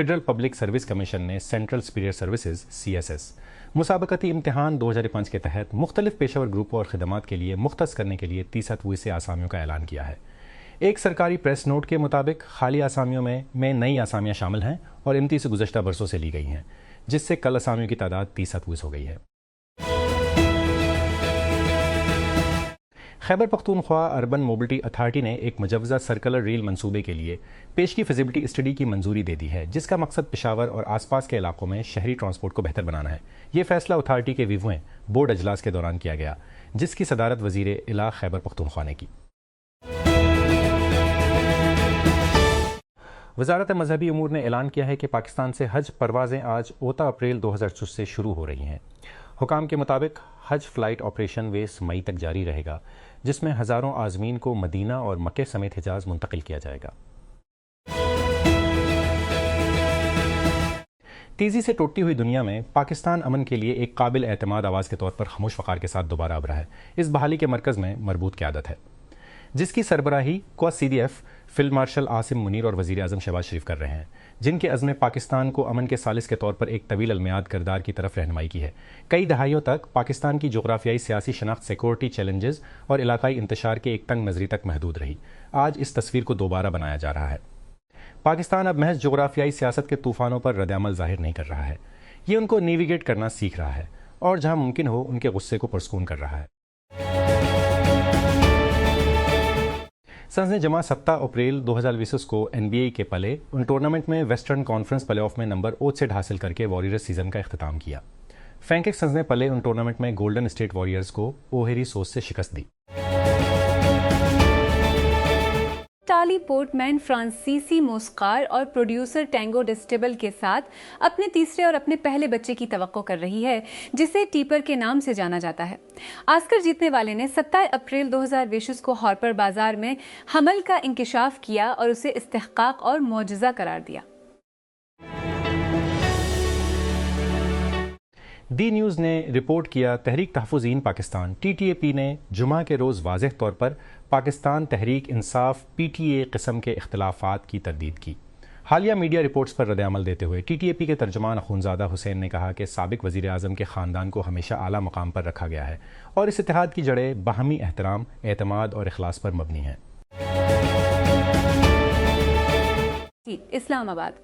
Federal public service commission ने central superior services CSS मुसाबकती इम्तिहान 2005 के तहत मुख्तलिफ पेशेवर ग्रुपों और खिदमात के लिए मुख्तस करने के लिए 30 से आसामियों का ऐलान किया है। एक सरकारी प्रेस नोट के मुताबिक खाली आसामियों में नई आसामियाँ शामिल हैं और इम्तियाज़ गुज़श्ता बरसों से ली गई हैं, जिससे कल आसामियों की तादाद 30 हो गई है। Khyber Pakhtunkhwa urban mobility authority ने एक मुजव्वज़ा सर्कुलर रेल मंसूबे के लिए पेश की फिजिबिलिटी स्टडी की मंजूरी दे दी है, जिसका मकसद पेशावर और आसपास के इलाकों में शहरी ट्रांसपोर्ट को बेहतर बनाना है। ये फैसला अथॉरिटी के विवुएं बोर्ड अजलास के दौरान किया गया, जिसकी सदारत वज़ीर इला खैबर पख्तूनख्वा ने की। वज़ारत मजहबी उमूर ने ऐलान किया है कि पाकिस्तान से हज परवाज़ें आज 8 अप्रैल 2024 से शुरू हो रही हैं। हुकाम के मुताबिक हज फ्लाइट ऑपरेशन 20 मई तक जारी रहेगा, जिसमें हज़ारों आज़मीन को मदीना और मक्के समेत हिजाज मुंतकिल किया जाएगा। तेज़ी से टूटती हुई दुनिया में पाकिस्तान अमन के लिए एक काबिल एतमाद आवाज़ के तौर पर खामोश वक़ार के साथ दोबारा उभरा है। इस बहाली के मरकज़ में मरबूत क़यादत है, जिसकी सरबराही क्वा CDF field marshal Asim Munir और वज़ीर आज़म शहबाज शरीफ कर रहे हैं, जिनके अज़्म पाकिस्तान को अमन के सालिस के तौर पर एक तवील अलमियाद किरदार की तरफ रहनुमाई की है। कई दहाइयों तक पाकिस्तान की जोग्राफियाई सियासी शनाख्त सिक्योरिटी चैलेंजेस और इलाकाई इंतशार के एक तंग नज़री तक महदूद रही। आज इस तस्वीर को दोबारा बनाया जा रहा है। पाकिस्तान अब महज जोग्राफियाई सियासत के तूफ़ानों पर रद्द-ए-अमल ज़ाहिर नहीं कर रहा है, ये उनको नेविगेट करना सीख रहा है और जहाँ मुमकिन हो उनके गुस्से को पुरस्कून कर रहा है। संस ने जमा 7 अप्रैल 2020 को NBA के पले उन टूर्नामेंट में वेस्टर्न कॉन्फ्रेंस प्ले ऑफ में नंबर 8 हासिल करके वॉरियर्स सीजन का इख्तिताम किया। फैंकेक्स संस ने पले उन टूर्नामेंट में गोल्डन स्टेट वॉरियर्स को ओहेरी सोस से शिकस्त दी। टाली पोर्टमैन फ्रांसीसी मौसीकार और प्रोड्यूसर टैंगो डिस्टेबल के साथ अपने तीसरे और अपने पहले बच्चे की तवक्को कर रही है, जिसे टीपर के नाम से जाना जाता है। ऑस्कर जीतने वाले ने 27 अप्रैल 2020 को हॉर्पर बाजार में हमल का इंकिशाफ किया और उसे इस्तेहकाक और मौजज़ा करार दिया। डी न्यूज़ ने रिपोर्ट किया, तहरीक तहफ़्फ़ुज़ीन पाकिस्तान TTAP ने जुमा के रोज़ वाज़ेह तौर पर पाकिस्तान तहरीक इंसाफ PTA किस्म के इख्तिलाफ़ात की तरदीद की। हालिया मीडिया रिपोर्ट्स पर रद्द-ए-अमल देते हुए TTAP के तर्जुमान अख़ुंज़ादा हुसैन ने कहा कि साबिक़ वज़ीर आज़म के ख़ानदान को हमेशा आला मकाम पर रखा गया है और इस इत्तेहाद की जड़ें बाहमी एहतराम, एतमाद और इखलास पर मबनी हैं। इस्लामाबाद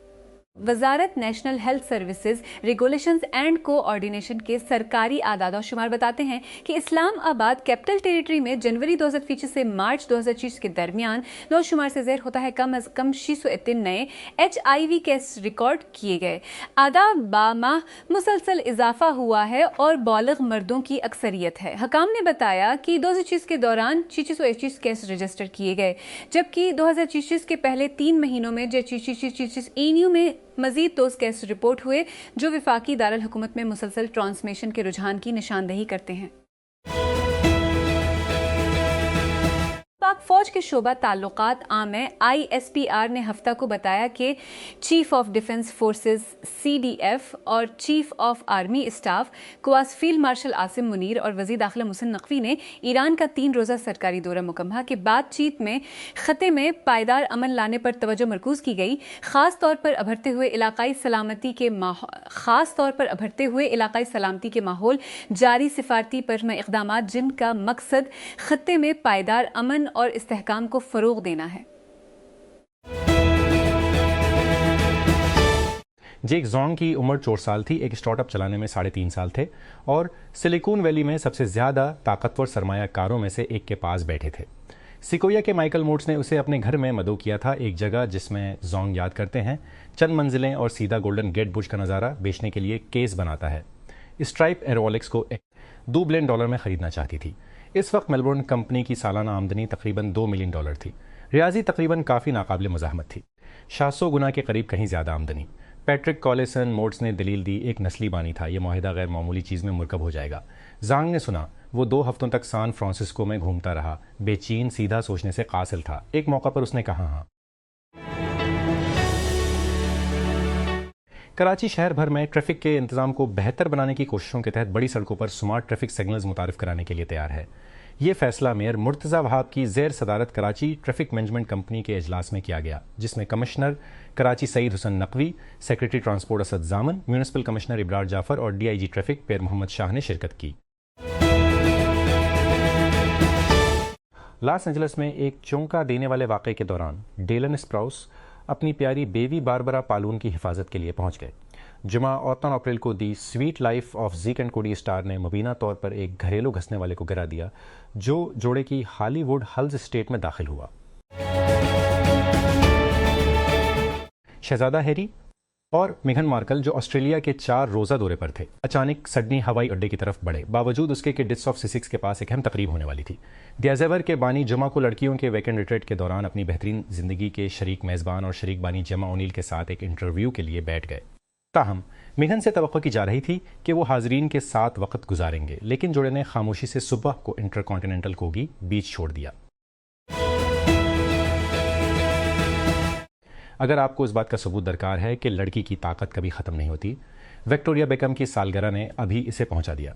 वजारत national health services regulations and coordination के सरकारी आदाद शुमार बताते हैं कि इस्लामाबाद कैपिटल टेरिटरी में जनवरी 2025 से मार्च 2025 के दरमियान नौ शुमार से ज़ेर होता है कम अज़ कम 603 नए HIV केस रिकॉर्ड किए गए। आदाद बामाह मुसलसल इजाफा हुआ है और बालिग मर्दों की अक्सरियत है। हकाम ने बताया कि 2025 के दौरान 621 केस रजिस्टर किए गए, जबकि 2025 के पहले 3 महीनों में ENU में मजीद 2 केस रिपोर्ट हुए, जो विफाकी दारुल हुकूमत में मुसलसल ट्रांसमिशन के रुझान की निशानदही करते हैं। पाक फौज के शोबा ताल्लुकात आमे ISPR ने हफ्ता को बताया कि chief of defence forces CDF और chief of army staff cos field marshal Asim Munir और वज़ीर दाखिला मुहसिन नकवी ने ईरान का 3 रोज़ा सरकारी दौरा मुकम्मल के बातचीत में खत्े में पायदार अमन लाने पर तवज्जो मरकूज़ की गई, खास तौर पर अभरते हुए इलाकाई सलामती के माहौल जारी सिफारती पर इक़दामात, जिनका मकसद खत्े में पायदार अमन और इस्तेहकाम को फ़रोग़ देना है। जेक जोंग की उम्र 4 साल थी, एक स्टार्टअप चलाने में 3.5 साल थे और सिलिकॉन वैली में सबसे ज़्यादा ताकतवर सरमायाकारों में से एक के पास बैठे थे। सिकोया के माइकल मोट्स ने उसे अपने घर में मदऊ किया था, एक जगह जिसमें जोंग याद करते हैं चंद मंजिलें और सीधा गोल्डन गेट ब्रिज का नज़ारा बेचने के लिए केस बनाता है। स्ट्राइप एरोलिक्स को $2 बिलियन में ख़रीदना चाहती थी। इस वक्त मेलबोर्न कंपनी की सालाना आमदनी तकरीबन $2 मिलियन थी। रियाजी तकरीबन काफ़ी नाकाबिल मज़ाहमत थी, 700 गुना के करीब कहीं ज़्यादा आमदनी। पैट्रिक कॉलेसन मोट्स ने दलील दी, एक नस्ली बानी था, यह माहिदा गैर मामूली चीज़ में मुरकब हो जाएगा। जांग ने सुना, वो 2 हफ्तों तक सान फ्रांसिस्को में घूमता रहा, बेचैन, सीधा सोचने से कासिल था। एक मौका पर उसने कहा, हाँ। कराची शहर भर में ट्रैफिक के इंतजाम को बेहतर बनाने की कोशिशों के तहत बड़ी सड़कों पर स्मार्ट ट्रैफिक सिग्नल्स मुतारिफ कराने के लिए तैयार है। ये फैसला मेयर मुर्तज़ा वहाब की ज़ेर सदारत कराची ट्रैफिक मैनेजमेंट कंपनी के इजलास में किया गया, जिसमें commissioner Karachi Saeed Hussain Naqvi, secretary transport Asad Zaman, municipal commissioner Ibrar Jafar और DIG ट्रैफिक पेर मोहम्मद शाह ने शिरकत की। लॉस एंजलिस में एक चौंका देने वाले वाक़े के दौरान डेलन स्प्राउस अपनी प्यारी बेबी बारबरा पालून की हिफाजत के लिए पहुंच गए। जुमा 8 अप्रैल को the sweet life of Zack and Cody star ने मुबीना तौर पर एक घरेलू घसने वाले को गिरा दिया, जो जोड़े की हॉलीवुड हल्स स्टेट में दाखिल हुआ। शहजादा हैरी और मेघन मार्कल, जो ऑस्ट्रेलिया के 4 रोज़ा दौरे पर थे, अचानक सिडनी हवाई अड्डे की तरफ बढ़े, बावजूद उसके कि डिट्स ऑफ सिसिक्स के पास एक अहम तकरीब होने वाली थी। डियाजेवर के बानी जुमा को लड़कियों के वीकेंड रिट्रीट के दौरान अपनी बेहतरीन जिंदगी के शरीक मेज़बान और शरीक बानी जेमा ओनील के साथ एक इंटरव्यू के लिए बैठ गए। ताहम मेघन से तवक्को की जा रही थी कि वो हाजरीन के साथ वक्त गुजारेंगे, लेकिन जोड़े ने खामोशी से सुबह को इंटरकॉन्टिनेंटल कोगी बीच छोड़ दिया। अगर आपको इस बात का सबूत दरकार है कि लड़की की ताकत कभी ख़त्म नहीं होती, विक्टोरिया बेकम की सालगिरह ने अभी इसे पहुंचा दिया।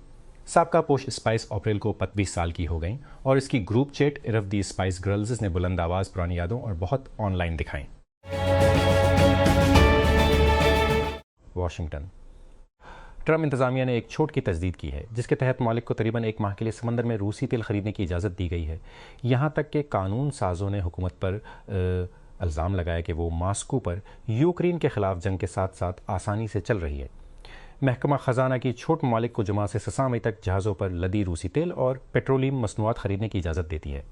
साबका पोश स्पाइस अप्रैल को 25 साल की हो गई और इसकी ग्रुप चैट इरफ दी स्पाइस गर्ल्स ने बुलंद आवाज़ पुरानी यादों और बहुत ऑनलाइन दिखाई। वाशिंगटन। ट्रम्प इंतजामिया ने एक छूट की तजदीद की है, जिसके तहत मालिक को तकरीबन 1 माह के लिए समंदर में रूसी तेल खरीदने की इजाज़त दी गई है। यहाँ तक कि कानून साजों ने हुकूमत पर इल्ज़ाम लगाया कि वो मास्को पर यूक्रेन के खिलाफ जंग के साथ साथ आसानी से चल रही है। महकमा ख़जाना की छूट मालिक को जुमा से 7 मई तक जहाज़ों पर लदी रूसी तेल और पेट्रोलियम मसनूआत खरीदने की इजाज़त देती है।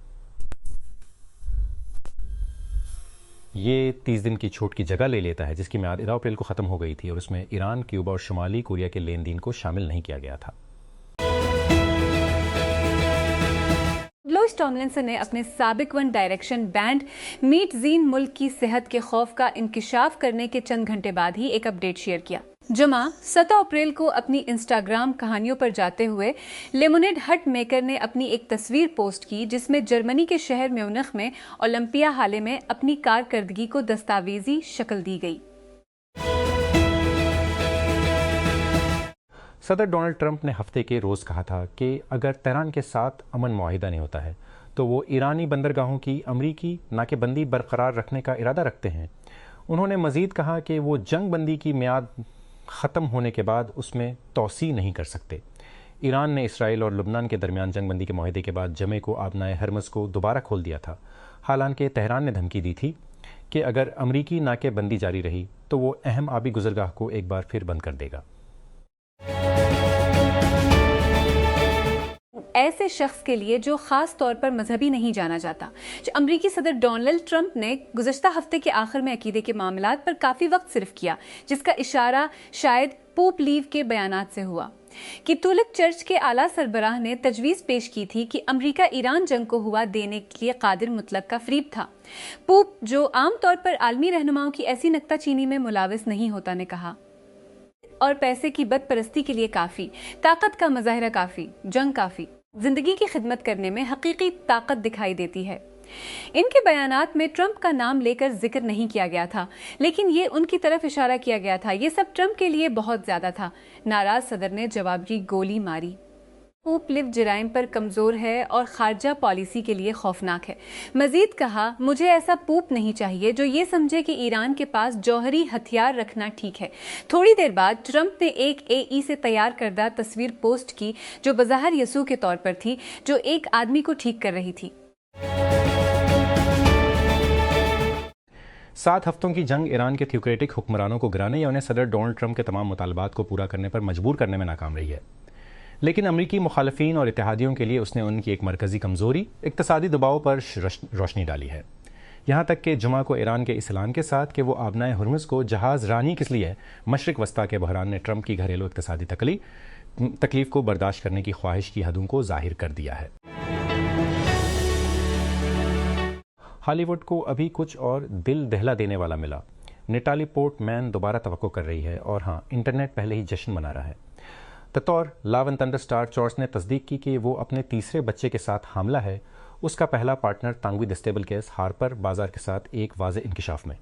ये 30 दिन की छूट की जगह ले लेता है, जिसकी मियाद 11 अप्रैल को ख़त्म हो गई थी और उसमें ईरान, क्यूबा और शुमाली कोरिया के लेन देन को शामिल नहीं किया गया था। लुइस टॉमलिंसन ने अपने साबिक वन डायरेक्शन बैंड मीट ज़ीन मुल्क की सेहत के खौफ का इंकिशाफ करने के चंद घंटे बाद ही एक अपडेट शेयर किया। जुमा 7 अप्रैल को अपनी इंस्टाग्राम कहानियों पर जाते हुए लेमोनेड हट मेकर ने अपनी एक तस्वीर पोस्ट की, जिसमें जर्मनी के शहर म्यूनिख में ओलंपिया हाले में अपनी कारकर्दगी को दस्तावेजी शक्ल दी गई। सदर डोनाल्ड ट्रंप ने हफ्ते के रोज़ कहा था कि अगर तेहरान के साथ अमन मुआहिदा नहीं होता है तो वो ईरानी बंदरगाहों की अमरीकी नाकेबंदी बरकरार रखने का इरादा रखते हैं। उन्होंने मज़ीद कहा कि वो जंग बंदी की मियाद ख़त्म होने के बाद उसमें तोसी नहीं कर सकते। ईरान ने इसराइल और लुबनान के दरमियान जंग बंदी के माहिदे के बाद जमे को आबनाए हरमज़ को दोबारा खोल दिया था। हालांकि तेहरान ने धमकी दी थी कि अगर अमरीकी नाकेबंदी जारी रही तो वो अहम आबी गुजरगाह को एक बार फिर बंद कर देगा। ऐसे शख्स के लिए जो खास तौर पर मजहबी नहीं जाना जाता, जो अमरीकी सदर डोनाल्ड ट्रंप ने गुज़श्ता हफ्ते के आखिर में अकीदे के मामलात पर काफ़ी वक्त सिर्फ किया, जिसका इशारा शायद पोप लीव के बयानात से हुआ। कैथोलिक चर्च के आला सरबराह ने तजवीज़ पेश की थी कि अमरीका ईरान जंग को हुआ देने के लिए कादिर मुतलक का फरीब था। पोप, जो आम तौर पर आलमी रहनुमाओं की ऐसी नुक्ताचीनी में मुलाविस नहीं होता, ने कहा, और पैसे की बदपरस्ती के लिए काफ़ी, ताकत का मुजाहिरा काफ़ी, जंग काफ़ी, जिंदगी की खिदमत करने में हकीकी ताकत दिखाई देती है। इनके बयानात में ट्रंप का नाम लेकर जिक्र नहीं किया गया था, लेकिन ये उनकी तरफ इशारा किया गया था। ये सब ट्रंप के लिए बहुत ज़्यादा था। नाराज सदर ने जवाबी गोली मारी। पोप लिव जराइम पर कमज़ोर है और खारजा पॉलिसी के लिए खौफनाक है। मजीद कहा, मुझे ऐसा पोप नहीं चाहिए जो ये समझे कि ईरान के पास जौहरी हथियार रखना ठीक है। थोड़ी देर बाद ट्रंप ने एक AE से तैयार करदा तस्वीर पोस्ट की, जो बज़ाहिर यसू के तौर पर थी, जो एक आदमी को ठीक कर रही थी। 7 हफ्तों की जंग ईरान के थियोक्रेटिक हुक्मरानों को गिराने या उन्हें सदर डोनाल्ड ट्रंप के तमाम मुतालबात को पूरा करने पर मजबूर करने में नाकाम रही है। लेकिन अमरीकी मुखालफीन और इत्तेहादियों के लिए उसने उनकी एक मरकज़ी कमज़ोरी, इक़्तिसादी दबाव पर रोशनी डाली है। यहाँ तक कि जुमा को ईरान के इस ऐलान के साथ कि वो आबनाए हुर्मुज़ को जहाज़ रानी किस लिए है, मशरिक़ वस्ता के बहरान ने ट्रंप की घरेलू इक़्तिसादी तकलीफ को बर्दाश्त करने की ख्वाहिश की हदों को जाहिर कर दिया है। हॉलीवुड को अभी कुछ और दिल दहला देने वाला मिला। नेटाली पोर्टमैन दोबारा तवक्को कर रही है और हाँ, इंटरनेट पहले ही जश्न मना रहा है। बतौर लव एंड थंडर स्टार चॉर्स ने तस्दीक की कि वो अपने तीसरे बच्चे के साथ हामला है। उसका पहला पार्टनर तांगवी दस्तेबल केस हार्पर बाजार के साथ एक वाज़ेह इंकिशाफ में।